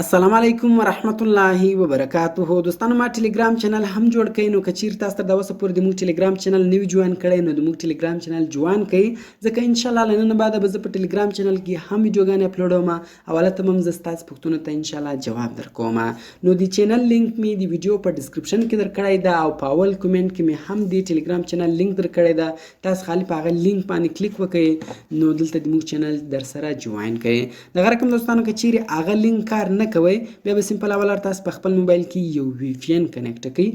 السلام علیکم ورحمت الله وبرکاته. دوستانو ما ټلګرام چینل هم جوړ کړئ، نو که چیرې تاسو ته د اوسه پورې د موږ ټلګرام چینل نوي جوین کړئ نو د موږ ټلګرام چینل جوین کړئ، ځکه انشاءالله له نن بعده به زه په ټلګرام چینل کې هم ویډیوګانې اپلوډوم او هلته به هم زه ستاسو پوښتنو ته انشاءالله جواب درکوم. نو د چینل لینک مې د ویډیو په ډسکرپشن کې درکړی ده او په اول کومنټ کې مې هم د ټلګرام چینل لینک درکړی ده. تاسو خالي په هغه لینک باندې کلیک وکړئ نو دلته د موږ چینل در سره جوین کړئ. دغه رقم دوستانو که چیرې هغه لینک کار نه کوئ، بیا به سمپل اول تاسو په خپل موبایل کې یو وی پی ان کنیکټ کړئ.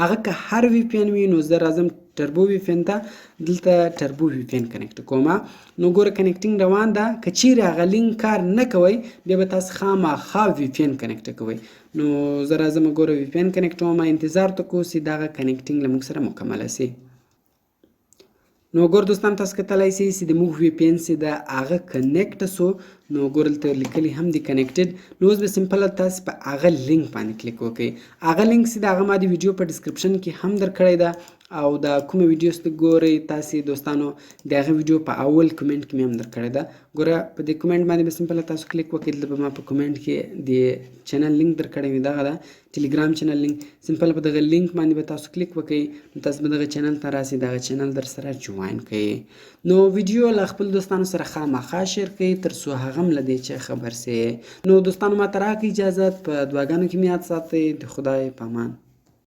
هغه که هر وی پی ان وي نو زه راځم ټربو وی پی ان ته، دلته ټربو وی پی ان کنیکټ کوم. نو ګوره کنیکټینګ روان ده. که چیرې هغه لینک کار نه کوئ بیا به تاسو خامخا وی پی ان کنیکټ کوئ. نو زه راځم ګوره وی پی ان کنیکټ کوم، انتظار ته کوو چې دغه کنیکټینګ له موږ سره مکمله شي. نو ګور دوستان تاسو کتلی شئ چې د موږ وی پی ان چې د هغه کنیکټ سو، نو ګور دلته لیکلي هم دي کنیکټډ. نو اوس به سمپل تاسو په هغه لینک باندې کلیک وکړئ. هغه لینک چې د هغه ما د ویډیو په ډسکرپشن کې هم درکړی ده او د کومه ویډیو چې ګورئ تاسې دوستانو د هغه ویډیو په اول کومنټ کې مې هم درکړی ده. ګوره په دې کومنټ باندې به سمپل تاسو کلیک وکړئ. دلته به ما په کومنټ کې د چینل لینک درکړی وي، دغه ده ټلګرام چینل لینک. سمپل په دغه لینک باندې به تاسو کلیک وکړئ نو تاسو به دغه چینل ته راسئ، دغه چینل در سره جوین کړئ. نو ویډیو له خپل دوستانو سره خامخا شیر کړئ تر څو هغه هم له دې چې خبر سي. نو دوستانو ما ته راکړئ اجازت، په دعاګانو کې مې یاد ساتئ. د خدای په امان.